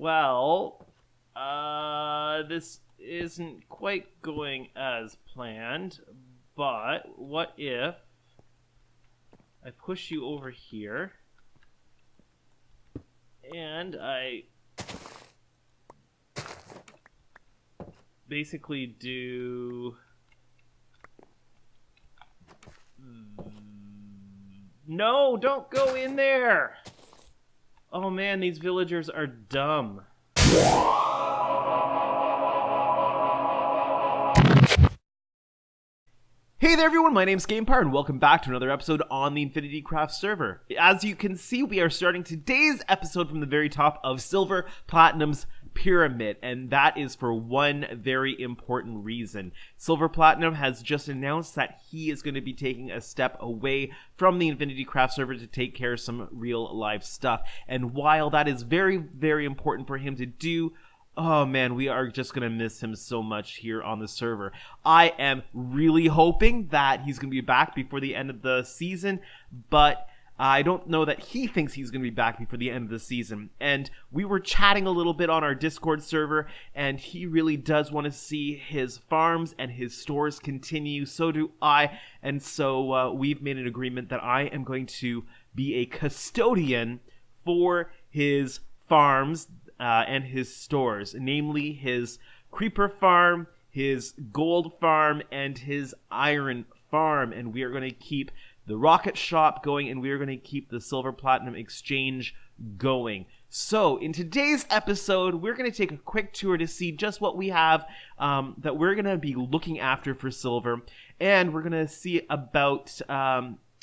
Well, this isn't quite going as planned, but what if I push you over here and I basically do... No, don't go in there! Oh man, these villagers are dumb. Hey there everyone, my name's GamePar and welcome back to another episode on the InfinityCraft server. As you can see, we are starting today's episode from the very top of Silver Platinum's pyramid, and that is for one very important reason. Silver Platinum has just announced that he is going to be taking a step away from the InfinityCraft server to take care of some real life stuff. And while that is very, very important for him to do, oh man, we are just going to miss him so much here on the server. I am really hoping that he's going to be back before the end of the season, but I don't know that he thinks he's going to be back before the end of the season. And we were chatting a little bit on our Discord server, and he really does want to see his farms and his stores continue. So do I. And so we've made an agreement that I am going to be a custodian for his farms and his stores, namely his creeper farm, his gold farm, and his iron farm. And we are going to keep the rocket shop going, and we are going to keep the Silver Platinum exchange going. So in today's episode, we're going to take a quick tour to see just what we have that we're going to be looking after for Silver, and we're going to see about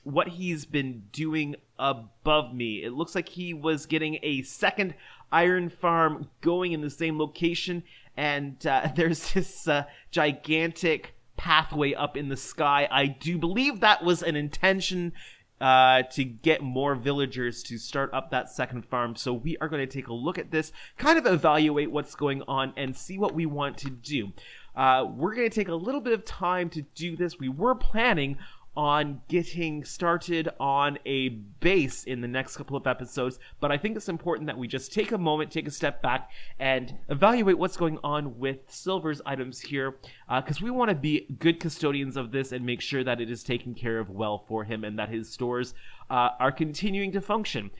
what he's been doing above me. It looks like he was getting a second iron farm going in the same location, and there's this gigantic pathway up in the sky. I do believe that was an intention to get more villagers to start up that second farm. So we are going to take a look at this, kind of evaluate what's going on, and see what we want to do. We're going to take a little bit of time to do this. We were planning on getting started on a base in the next couple of episodes, but I think it's important that we just take a moment, take a step back, and evaluate what's going on with Silver's items here, because we want to be good custodians of this and make sure that it is taken care of well for him and that his stores are continuing to function.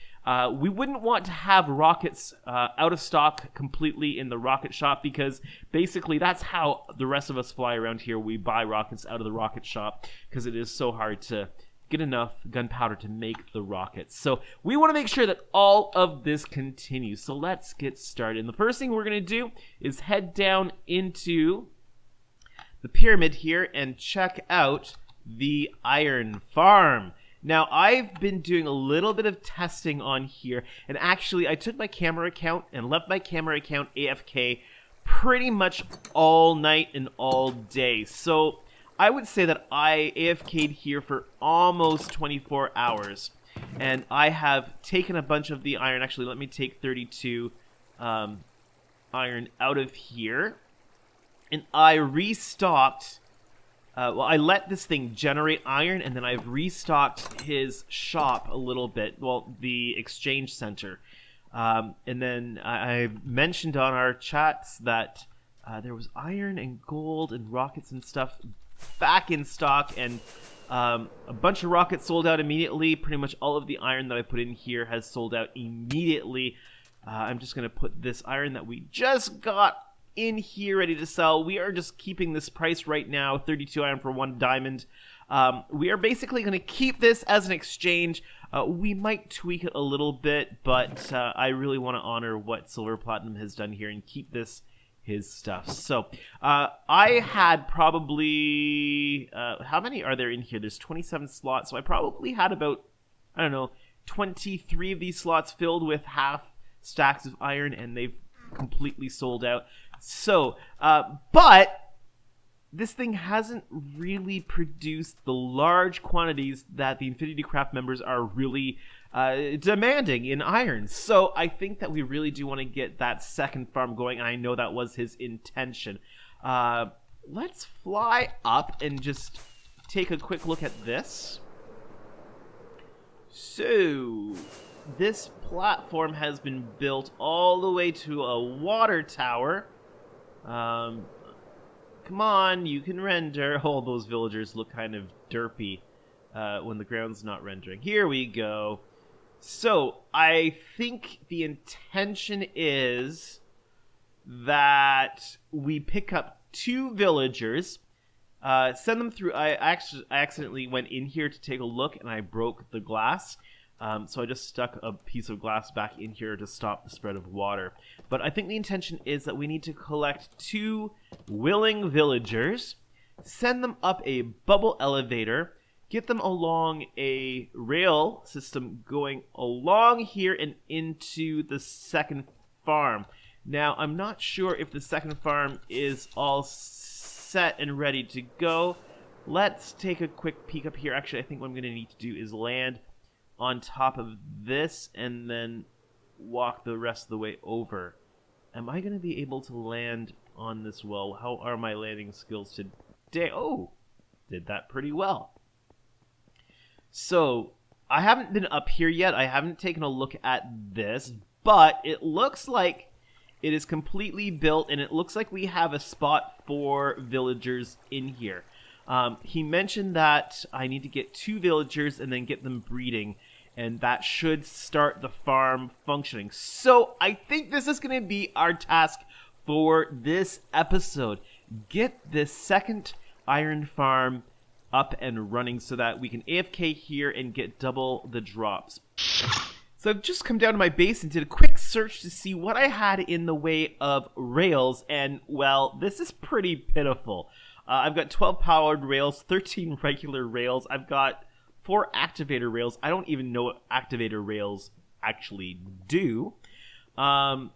We wouldn't want to have rockets out of stock completely in the rocket shop, because basically that's how the rest of us fly around here. We buy rockets out of the rocket shop because it is so hard to get enough gunpowder to make the rockets. So we want to make sure that all of this continues. So let's get started. And the first thing we're going to do is head down into the pyramid here and check out the iron farm. Now, I've been doing a little bit of testing on here, and actually I took my camera account and left my camera account AFK pretty much all night and all day. So I would say that I AFK'd here for almost 24 hours, and I have taken a bunch of the iron. Actually, let me take 32 iron out of here, and I restocked. Well, I let this thing generate iron, and then I've restocked his shop a little bit, well, the exchange center. And then I mentioned on our chats that there was iron and gold and rockets and stuff back in stock, and a bunch of rockets sold out immediately. Pretty much all of the iron that I put in here has sold out immediately. I'm just going to put this iron that we just got in here ready to sell. We are just keeping this price right now, 32 iron for 1 diamond. We are basically going to keep this as an exchange. We might tweak it a little bit, but I really want to honor what Silver Platinum has done here and keep this his stuff. So I had probably how many are there in here? There's 27 slots, so I probably had about, I don't know, 23 of these slots filled with half stacks of iron, and they've completely sold out. So, but this thing hasn't really produced the large quantities that the InfinityCraft members are really demanding in iron. So I think that we really do want to get that second farm going. I know that was his intention. Let's fly up and just take a quick look at this. So this platform has been built all the way to a water tower. Come on, you can render. Oh, those villagers look kind of derpy when the ground's not rendering. Here we go. So, I think the intention is that we pick up 2 villagers, send them through. I accidentally went in here to take a look, and I broke the glass. So I just stuck a piece of glass back in here to stop the spread of water. But I think the intention is that we need to collect 2 willing villagers, send them up a bubble elevator, get them along a rail system going along here and into the second farm. Now, I'm not sure if the second farm is all set and ready to go. Let's take a quick peek up here. Actually, I think what I'm going to need to do is land on top of this and then walk the rest of the way over. Am I going to be able to land on this well? How are my landing skills today? Oh, did that pretty well. So, I haven't been up here yet. I haven't taken a look at this, but it looks like it is completely built, and it looks like we have a spot for villagers in here. He mentioned that I need to get 2 villagers and then get them breeding, and that should start the farm functioning. So I think this is going to be our task for this episode. Get this second iron farm up and running so that we can AFK here and get double the drops. So I've just come down to my base and did a quick search to see what I had in the way of rails, and well, this is pretty pitiful. I've got 12 powered rails, 13 regular rails. I've got 4 activator rails. I don't even know what activator rails actually do. Yeah,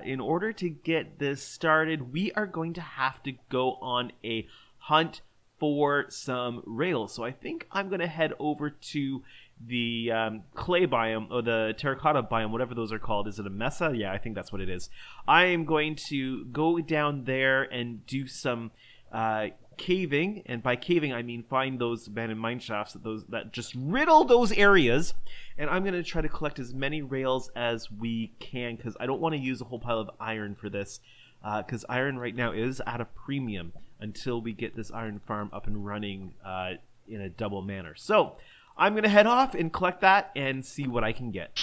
in order to get this started, we are going to have to go on a hunt for some rails. So I think I'm going to head over to the clay biome, or the terracotta biome, whatever those are called. Is it a mesa? Yeah, I think that's what it is. I am going to go down there and do some caving, and by caving I mean find those abandoned mine shafts that just riddle those areas, and I'm going to try to collect as many rails as we can, because I don't want to use a whole pile of iron for this, because iron right now is at a premium until we get this iron farm up and running in a double manner. So I'm going to head off and collect that and see what I can get.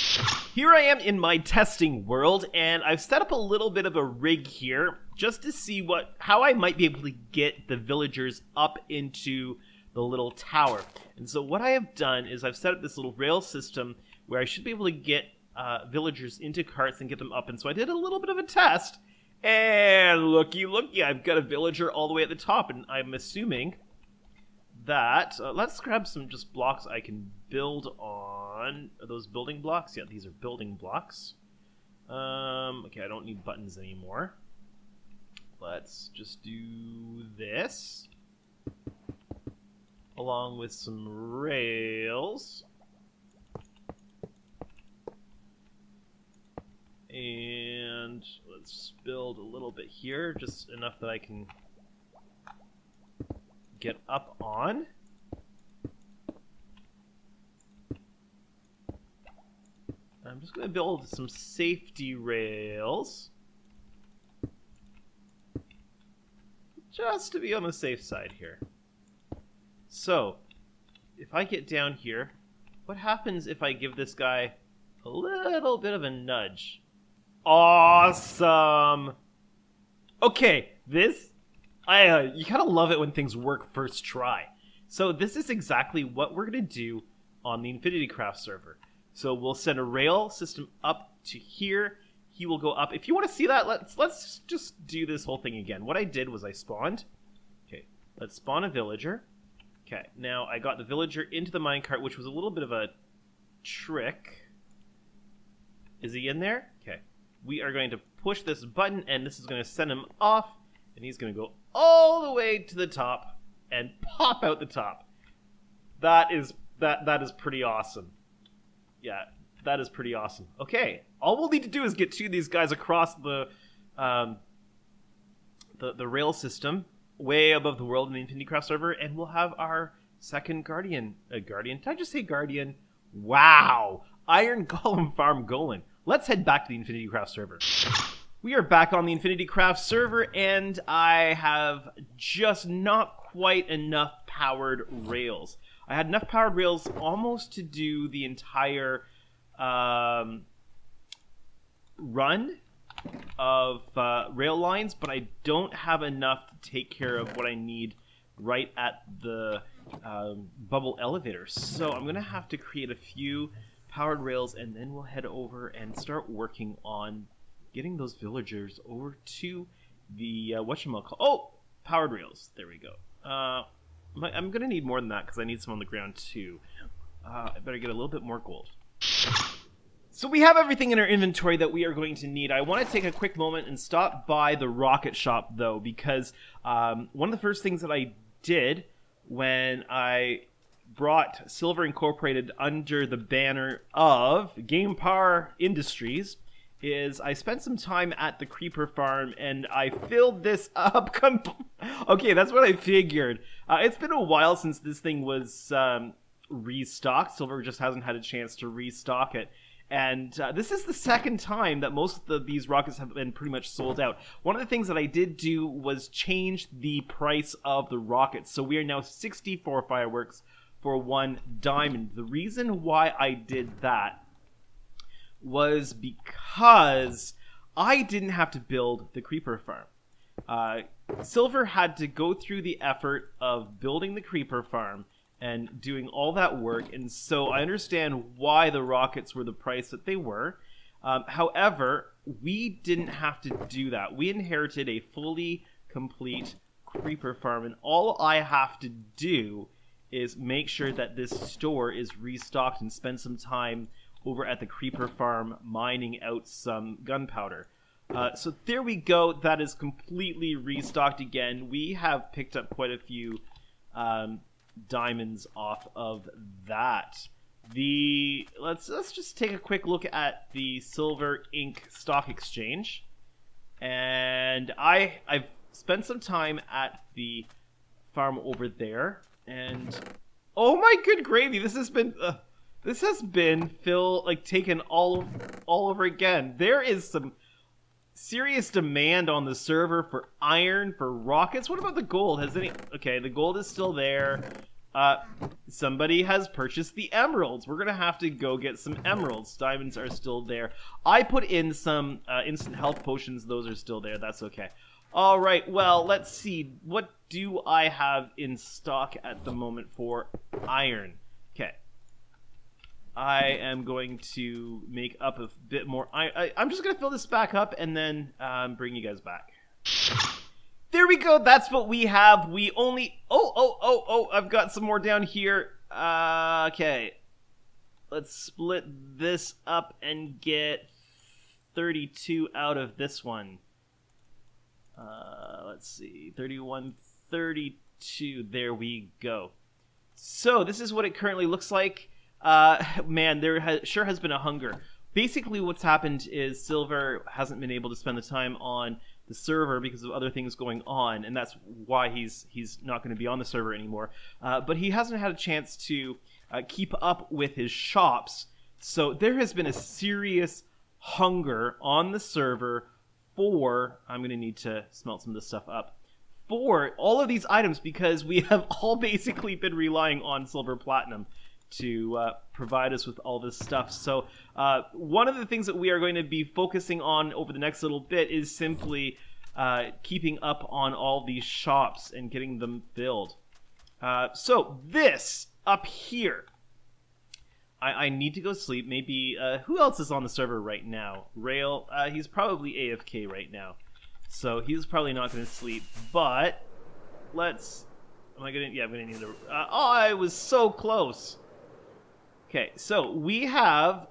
Here I am in my testing world, and I've set up a little bit of a rig here just to see how I might be able to get the villagers up into the little tower. And so what I have done is I've set up this little rail system where I should be able to get villagers into carts and get them up. And so I did a little bit of a test, and looky, I've got a villager all the way at the top, and I'm assuming that let's grab some just blocks I can build on. Are those building blocks? Yeah, these are building blocks. Okay, I don't need buttons anymore. Let's just do this along with some rails, and let's build a little bit here, just enough that I can get up on. I'm just going to build some safety rails just to be on the safe side here. So, if I get down here, what happens if I give this guy a little bit of a nudge? Awesome! Okay, this you kind of love it when things work first try. So this is exactly what we're going to do on the InfinityCraft server. So we'll send a rail system up to here. He will go up. If you want to see that, let's just do this whole thing again. What I did was I spawned. Okay, let's spawn a villager. Okay, now I got the villager into the minecart, which was a little bit of a trick. Is he in there? Okay. We are going to push this button, and this is going to send him off, and he's going to go all the way to the top and pop out the top. That is pretty awesome. Yeah, that is pretty awesome. Okay, all we'll need to do is get 2 of these guys across the rail system way above the world in the InfinityCraft server, and we'll have our second guardian. Did I just say guardian? Wow. Iron Golem Farm Golem. Let's head back to the InfinityCraft server. We are back on the InfinityCraft server, and I have just not quite enough powered rails. I had enough powered rails almost to do the entire run of rail lines, but I don't have enough to take care of what I need right at the bubble elevator. So I'm going to have to create a few powered rails, and then we'll head over and start working on getting those villagers over to the whatchamacallit. Oh, powered rails. There we go. I'm going to need more than that because I need some on the ground too. I better get a little bit more gold. So we have everything in our inventory that we are going to need. I want to take a quick moment and stop by the rocket shop though, because one of the first things that I did when I brought Silver Incorporated under the banner of GamePar Industries is I spent some time at the creeper farm and I filled this up. Okay, that's what I figured. It's been a while since this thing was restocked. Silver just hasn't had a chance to restock it. And this is the second time that most of these rockets have been pretty much sold out. One of the things that I did do was change the price of the rockets. So we are now 64 fireworks for 1 diamond. The reason why I did that was because I didn't have to build the creeper farm. Silver had to go through the effort of building the creeper farm and doing all that work, and so I understand why the rockets were the price that they were. However, we didn't have to do that. We inherited a fully complete creeper farm, and all I have to do is make sure that this store is restocked and spend some time over at the creeper farm mining out some gunpowder. So there we go. That is completely restocked again. We have picked up quite a few diamonds off of that. Let's just take a quick look at the Silver Inc. stock exchange. And I've spent some time at the farm over there, and oh my good gravy, this has been taken all over again. There is some serious demand on the server for iron, for rockets. What about the gold? Okay, the gold is still there. Somebody has purchased the emeralds. We're gonna have to go get some emeralds. Diamonds are still there. I put in some instant health potions. Those are still there. That's okay. All right, well, let's see. What do I have in stock at the moment for iron? Okay. I am going to make up a bit more. I'm just going to fill this back up and then bring you guys back. There we go. That's what we have. We only... Oh, I've got some more down here. Okay. Let's split this up and get 32 out of this one. Let's see. 31, 32. There we go. So this is what it currently looks like. Man, there sure has been a hunger. Basically, what's happened is Silver hasn't been able to spend the time on the server because of other things going on, and that's why he's not going to be on the server anymore. But he hasn't had a chance to keep up with his shops, so there has been a serious hunger on the server for... I'm going to need to smelt some of this stuff up. For all of these items, because we have all basically been relying on Silver Platinum to provide us with all this stuff. So one of the things that we are going to be focusing on over the next little bit is simply keeping up on all these shops and getting them filled. So this up here, I need to go sleep. Maybe who else is on the server right now? Rale, he's probably AFK right now, so he's probably not going to sleep. But let's... Am I gonna... Yeah, I'm gonna need to... oh, I was so close. Okay, so we have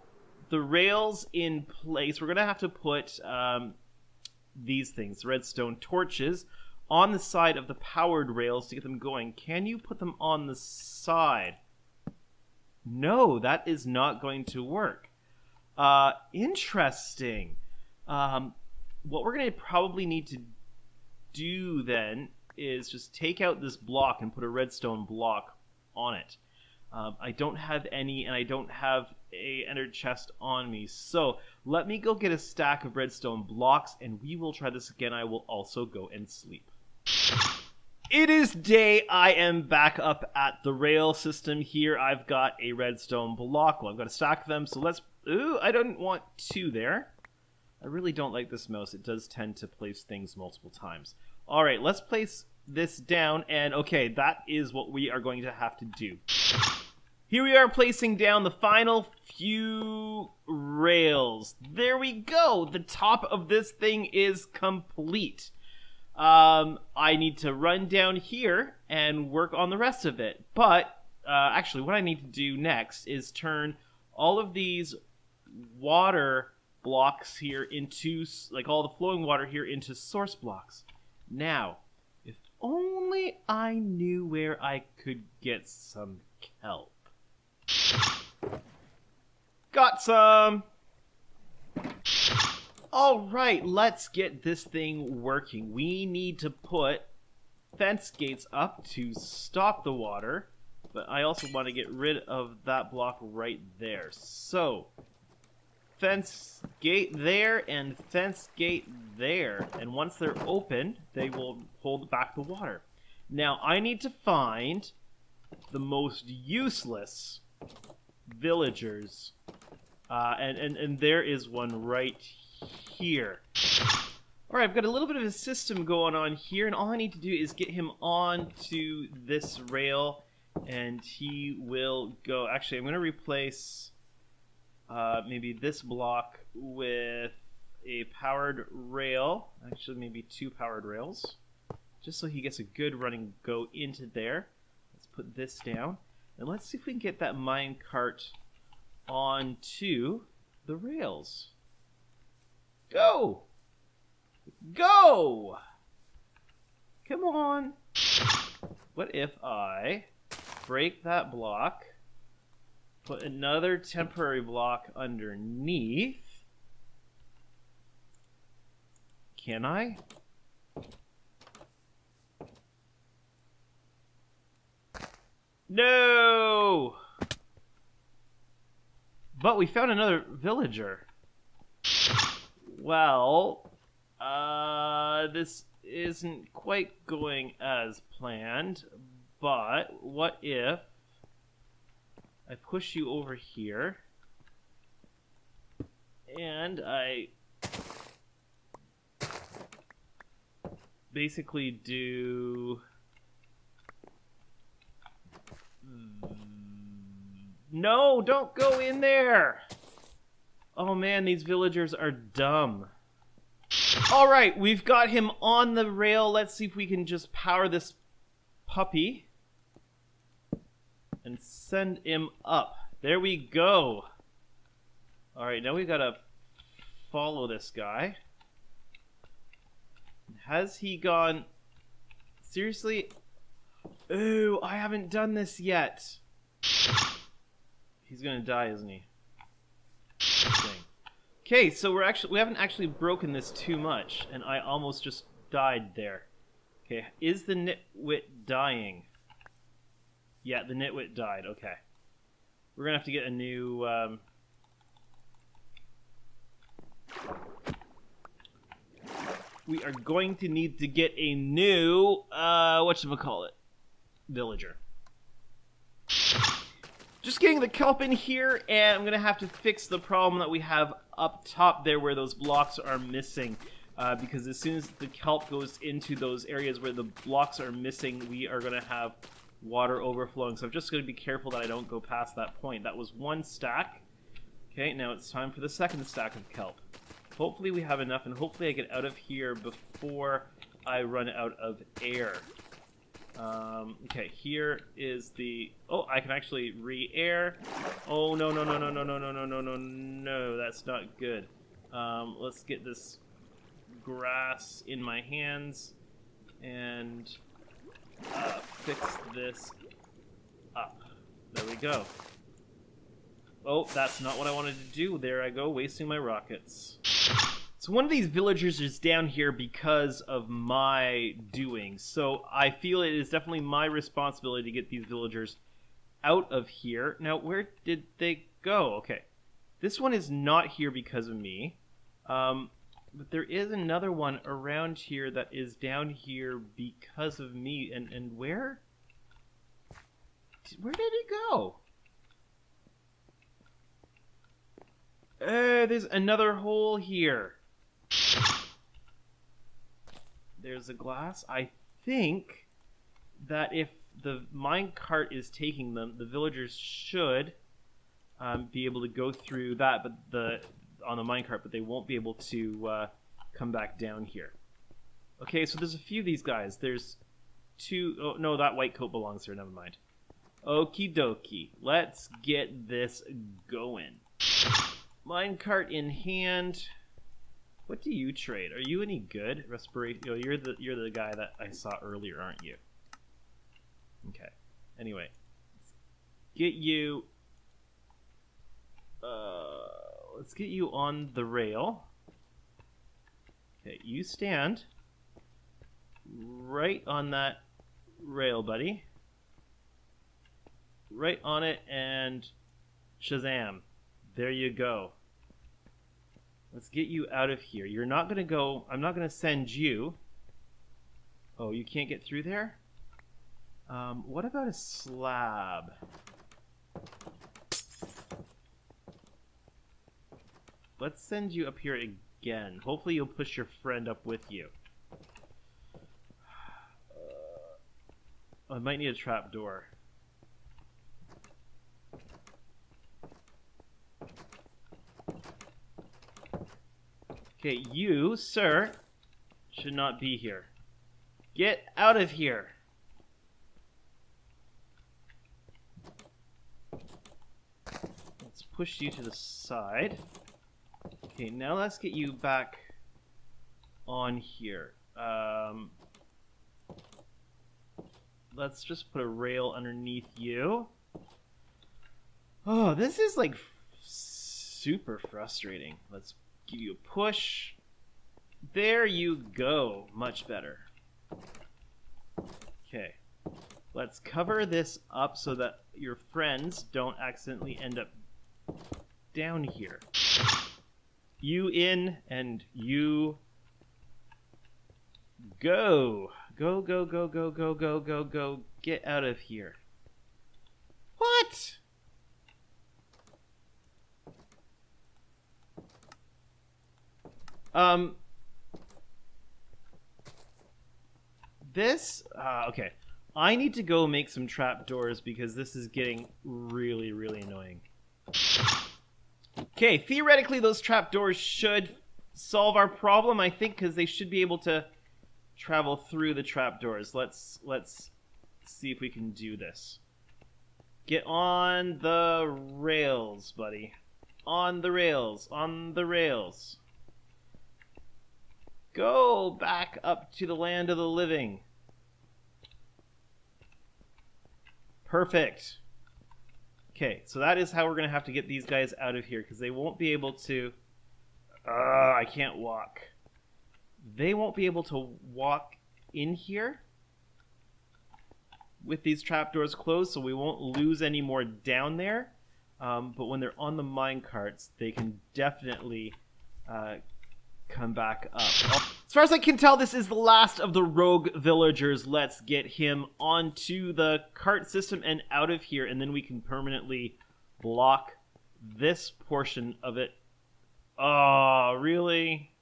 the rails in place. We're going to have to put these things, redstone torches, on the side of the powered rails to get them going. Can you put them on the side? No, that is not going to work. Interesting. What we're going to probably need to do then is just take out this block and put a redstone block on it. I don't have any, and I don't have a ender chest on me. So let me go get a stack of redstone blocks, and we will try this again. I will also go and sleep. It is day. I am back up at the rail system here. I've got a redstone block. Well, I've got a stack of them, so let's... Ooh, I don't want 2 there. I really don't like this mouse. It does tend to place things multiple times. All right, let's place this down, and okay, that is what we are going to have to do. Here we are placing down the final few rails. There we go. The top of this thing is complete. I need to run down here and work on the rest of it. But, actually, what I need to do next is turn all of these water blocks here into, like all the flowing water here, into source blocks. Now, if only I knew where I could get some kelp. Got some! Alright, let's get this thing working. We need to put fence gates up to stop the water, but I also want to get rid of that block right there. So, fence gate there and fence gate there. And once they're open, they will hold back the water. Now, I need to find the most useless villagers. And there is one right here. Alright, I've got a little bit of a system going on here, and all I need to do is get him onto this rail, and he will go... Actually, I'm going to replace maybe this block with a powered rail. Actually, maybe 2 powered rails, just so he gets a good running go into there. Let's put this down, and let's see if we can get that minecart onto the rails. Go! Go! Come on! What if I break that block, put another temporary block underneath? Can I? No! But we found another villager. Well, this isn't quite going as planned, but what if I push you over here and I basically do... No, don't go in there! Oh man, these villagers are dumb. Alright, we've got him on the rail. Let's see if we can just power this puppy and send him up. There we go. Alright, now we gotta follow this guy. Has he gone... Seriously? Ooh, I haven't done this yet. He's gonna die, isn't he? Okay, so we haven't actually broken this too much, and I almost just died there. Okay, is the nitwit dying? Yeah, the nitwit died. Okay, we're gonna have to get a new. We are going to need to get a new whatchamacallit, villager. Just getting the kelp in here, and I'm going to have to fix the problem that we have up top there where those blocks are missing. Because as soon as the kelp goes into those areas where the blocks are missing, we are going to have water overflowing. So I'm just going to be careful that I don't go past that point. That was 1 stack. Okay, now it's time for the 2nd stack of kelp. Hopefully we have enough, and hopefully I get out of here before I run out of air. Okay, here is the... Oh, I can actually re-air. Oh, no, no, no, no, no, no, no, no, no, no, no, that's not good. Let's get this grass in my hands and fix this up. There we go. Oh, that's not what I wanted to do. There I go, wasting my rockets. So one of these villagers is down here because of my doing. So I feel it is definitely my responsibility to get these villagers out of here. Now, where did they go? Okay. This one is not here because of me. But there is another one around here that is down here because of me. And where? Where did it go? There's another hole here. There's a glass. I think that if the minecart is taking them, the villagers should be able to go through that, but on the minecart, but they won't be able to come back down here. Okay, so there's a few of these guys. There's two. Oh no, that white coat belongs here. Never mind. Okie dokie. Let's get this going. Minecart in hand. What do you trade? Are you any good? Respiration. Oh, you're the guy that I saw earlier, aren't you? Okay. Anyway, get you. Let's get you on the rail. Okay, you stand right on that rail, buddy. Right on it, and shazam. There you go. Let's get you out of here. You're not going to go... I'm not going to send you. Oh, you can't get through there? What about a slab? Let's send you up here again. Hopefully you'll push your friend up with you. I might need a trapdoor. Okay, you, sir, should not be here. Get out of here. Let's push you to the side. Okay, now let's get you back on here. Let's just put a rail underneath you. Oh, this is like super frustrating. Let's give you a push. There you go. Much better. Okay. Let's cover this up so that your friends don't accidentally end up down here. You in and you go. Go, go, go, go, go, go, go, go. Get out of here. What? Okay. I need to go make some trapdoors because this is getting really, really annoying. Okay, theoretically those trapdoors should solve our problem, I think, because they should be able to travel through the trapdoors. Let's see if we can do this. Get on the rails, buddy. On the rails, on the rails. Go back up to the land of the living. Perfect. Okay, so that is how we're going to have to get these guys out of here, because they won't be able to... I can't walk. They won't be able to walk in here with these trapdoors closed, so we won't lose any more down there. But when they're on the minecarts, they can definitely come back up. As far as I can tell, this is the last of the rogue villagers. Let's get him onto the cart system and out of here, and then we can permanently block this portion of it. Oh, really?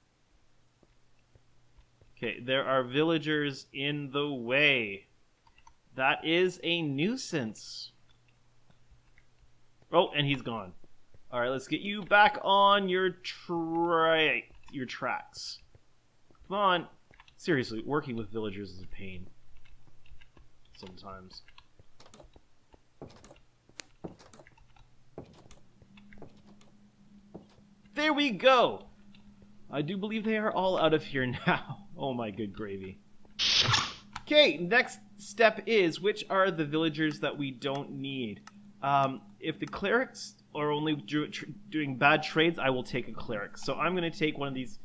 Okay, there are villagers in the way. That is a nuisance. Oh, and he's gone. All right, let's get you back on your tracks. Come on. Seriously, working with villagers is a pain. Sometimes. There we go! I do believe they are all out of here now. Oh my good gravy. Okay, next step is, which are the villagers that we don't need? If the clerics are only doing bad trades, I will take a cleric. So I'm going to take one of these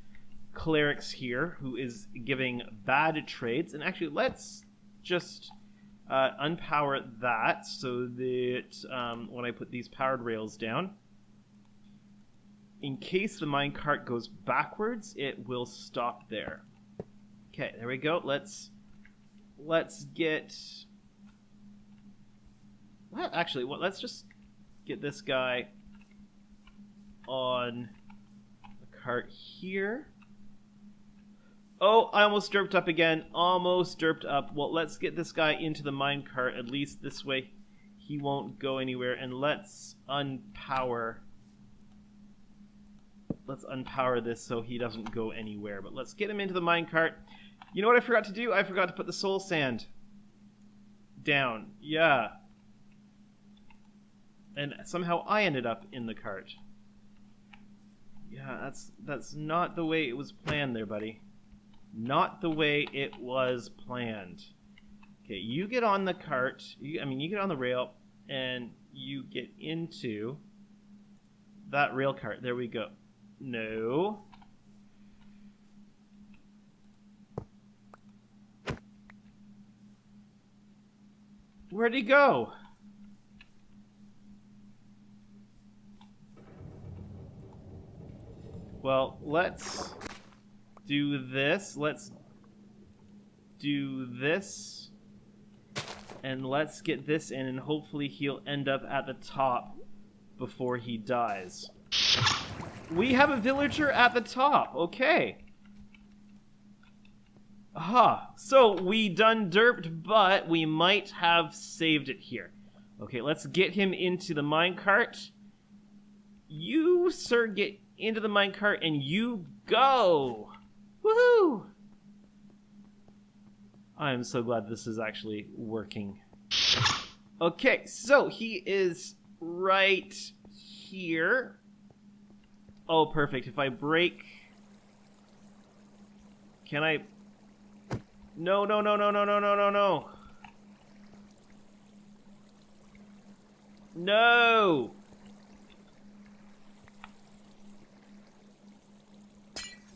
clerics here who is giving bad trades. And actually, let's just unpower that so that when I put these powered rails down, in case the minecart goes backwards, it will stop there. Okay, there we go. Let's get... Well, actually, let's just get this guy on the cart here. Oh, I almost derped up again. Almost derped up. Well, let's get this guy into the minecart. At least this way he won't go anywhere. And let's unpower... Let's unpower this so he doesn't go anywhere. But let's get him into the minecart. You know what I forgot to do? I forgot to put the soul sand down. Yeah. And somehow I ended up in the cart. Yeah, that's not the way it was planned there, buddy. Not the way it was planned. Okay, you get on the cart. You get on the rail, and you get into that rail cart. There we go. No. Where'd he go? Well, let's do this. Let's do this. And let's get this in, and hopefully he'll end up at the top before he dies. We have a villager at the top. Okay. Aha. So we done derped, but we might have saved it here. Okay, let's get him into the minecart. You, sir, get into the minecart and you go. Woohoo! I'm so glad this is actually working. Okay, so he is right here. Oh, perfect. If I break... Can I... No, no, no, no, no, no, no, no, no. No!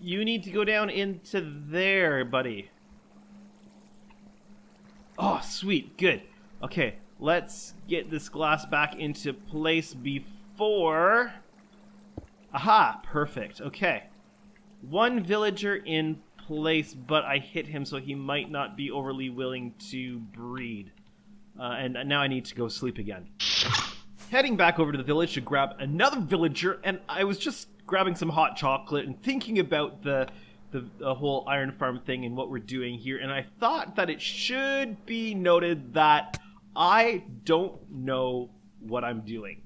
You need to go down into there, buddy. Oh, sweet. Good. Okay, let's get this glass back into place before... Aha! Perfect. Okay. One villager in place, but I hit him, so he might not be overly willing to breed. And now I need to go sleep again. Heading back over to the village to grab another villager, and I was just grabbing some hot chocolate and thinking about the whole iron farm thing and what we're doing here, and I thought that it should be noted that I don't know what I'm doing.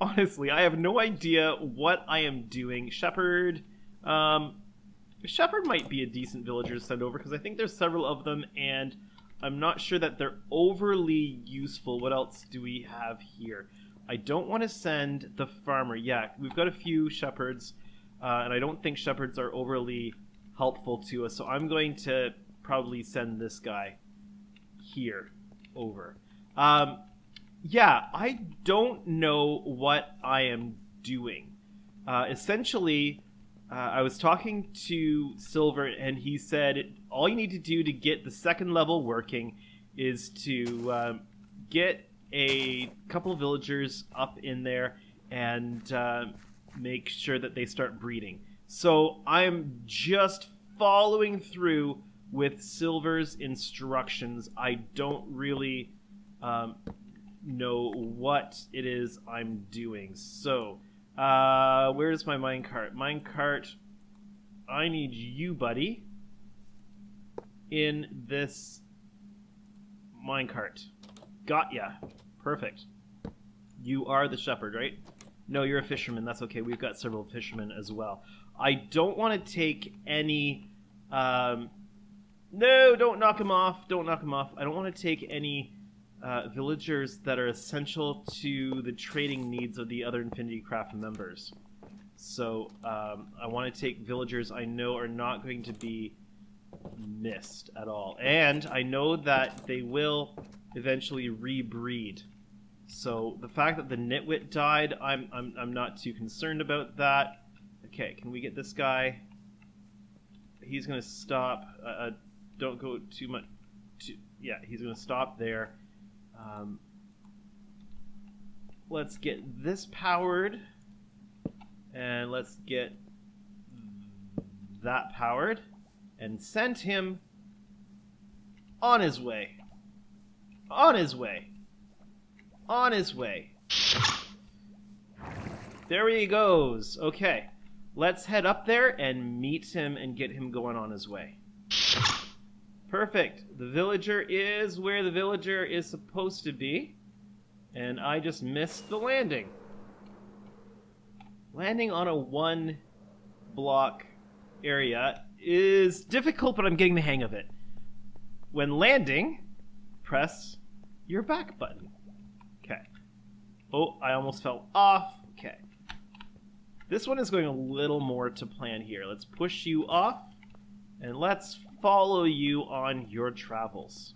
Honestly, I have no idea what I am doing. Shepherd might be a decent villager to send over, because I think there's several of them, and I'm not sure that they're overly useful. What else do we have here? I don't want to send the farmer. Yeah, we've got a few shepherds, and I don't think shepherds are overly helpful to us, so I'm going to probably send this guy here over. Yeah, I don't know what I am doing. Essentially, I was talking to Silver, and he said all you need to do to get the second level working is to get a couple of villagers up in there and make sure that they start breeding. So I'm just following through with Silver's instructions. I don't really know what it is I'm doing. So, where's my minecart? Minecart, I need you, buddy, in this minecart. Got ya. Perfect. You are the shepherd, right? No, you're a fisherman. That's okay. We've got several fishermen as well. I don't want to take any... No, don't knock him off. Don't knock him off. I don't want to take any villagers that are essential to the trading needs of the other InfinityCraft members. So I want to take villagers I know are not going to be missed at all. And I know that they will eventually rebreed. So the fact that the nitwit died, I'm not too concerned about that. Okay, can we get this guy? He's gonna stop. Don't go too much. Yeah, he's going to stop there. Let's get this powered. And let's get that powered. And send him on his way. On his way. On his way. There he goes. Okay. Let's head up there and meet him and get him going on his way. Perfect. The villager is where the villager is supposed to be. And I just missed the landing. Landing on a 1-block area is difficult, but I'm getting the hang of it. When landing, press your back button. Okay. Oh, I almost fell off. Okay. This one is going a little more to plan here. Let's push you off, and let's follow you on your travels.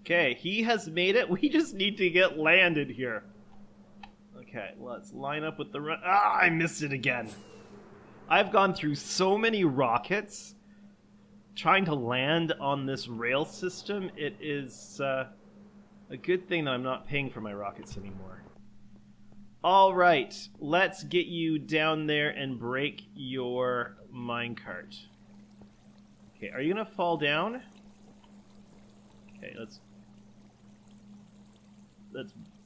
Okay, he has made it. We just need to get landed here. Okay, let's line up with the run. Ah, I missed it again. I've gone through so many rockets trying to land on this rail system. It is a good thing that I'm not paying for my rockets anymore. All right, let's get you down there and break your minecart. Okay, are you gonna fall down? Okay, let's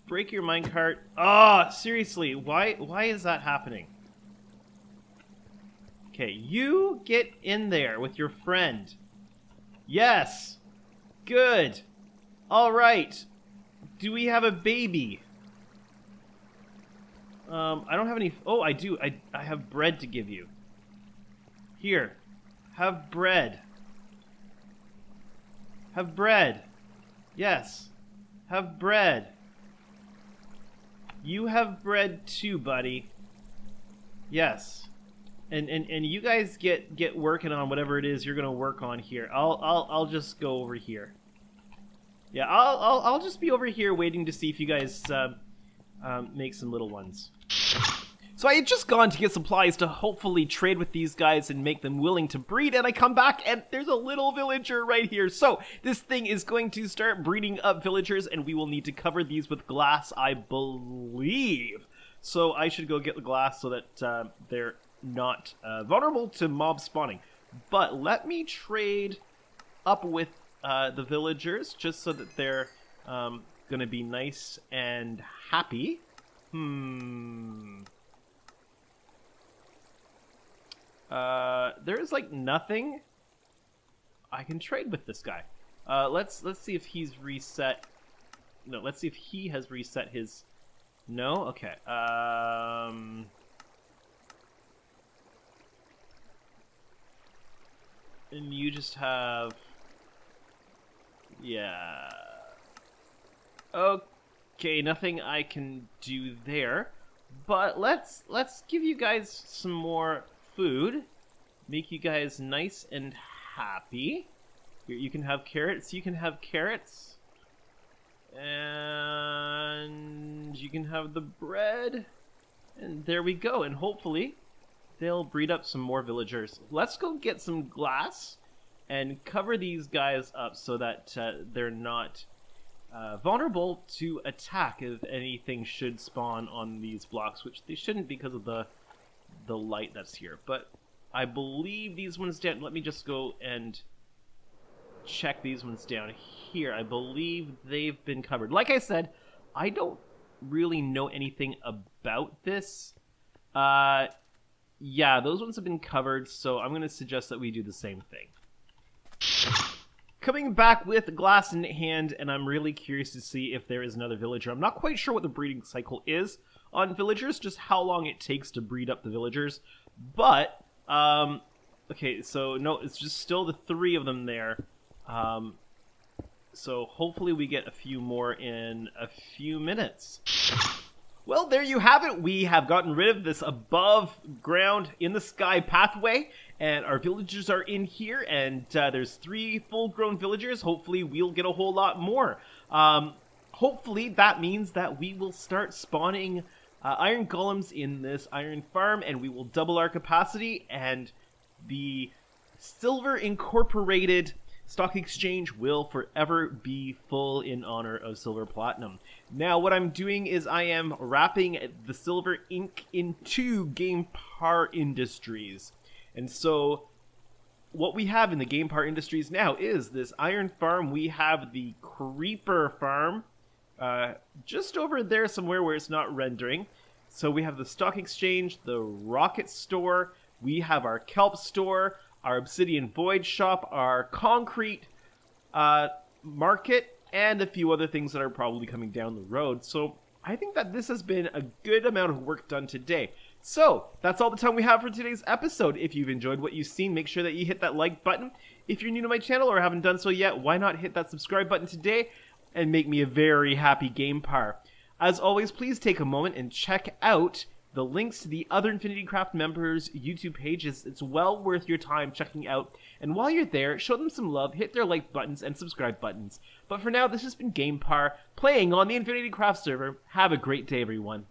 break your minecart. Ah, seriously, why is that happening? Okay, you get in there with your friend. Yes. Good. All right. Do we have a baby? I don't have any. Oh, I do. I have bread to give you. Here. Have bread. Have bread. Yes. Have bread. You have bread too, buddy. Yes. And you guys get working on whatever it is you're gonna work on here. I'll just go over here. Yeah, I'll just be over here waiting to see if you guys make some little ones. So I had just gone to get supplies to hopefully trade with these guys and make them willing to breed, and I come back and there's a little villager right here. So this thing is going to start breeding up villagers, and we will need to cover these with glass, I believe. So I should go get the glass so that they're not vulnerable to mob spawning. But let me trade up with the villagers just so that they're gonna be nice and happy. There's like nothing I can trade with this guy. Let's see if he's reset. No, let's see if he has reset his. No, okay. And you just have. Yeah. Okay, nothing I can do there. But let's give you guys some more food. Make you guys nice and happy. Here, you can have carrots. You can have carrots. And you can have the bread. And there we go. And hopefully they'll breed up some more villagers. Let's go get some glass and cover these guys up so that they're not vulnerable to attack if anything should spawn on these blocks, which they shouldn't because of the light that's here. But I believe these ones down. Let me just go and check these ones down here. I believe they've been covered. Like I said, I don't really know anything about this. Yeah, those ones have been covered, so I'm going to suggest that we do the same thing. Coming back with glass in hand, and I'm really curious to see if there is another villager. I'm not quite sure what the breeding cycle is on villagers, just how long it takes to breed up the villagers. But, okay, so no, it's just still the 3 of them there. So hopefully we get a few more in a few minutes. Well, there you have it. We have gotten rid of this above ground in the sky pathway, and our villagers are in here, and there's 3 full-grown villagers. Hopefully we'll get a whole lot more. Hopefully that means that we will start spawning iron golems in this iron farm, and we will double our capacity, and the Silver Incorporated stock exchange will forever be full in honor of Silver Platinum. Now, what I'm doing is I am wrapping the Silver Ink into GamePar Industries. And so what we have in the GamePar Industries now is this iron farm. We have the creeper farm just over there somewhere where it's not rendering. So we have the stock exchange, the rocket store, we have our kelp store, our obsidian void shop, our concrete market, and a few other things that are probably coming down the road. So I think that this has been a good amount of work done today. So that's all the time we have for today's episode. If you've enjoyed what you've seen, make sure that you hit that like button. If you're new to my channel or haven't done so yet, why not hit that subscribe button today and make me a very happy GamePar. As always, please take a moment and check out the links to the other InfinityCraft members' YouTube pages. It's well worth your time checking out. And while you're there, show them some love, hit their like buttons and subscribe buttons. But for now, this has been GamePar, playing on the InfinityCraft server. Have a great day, everyone.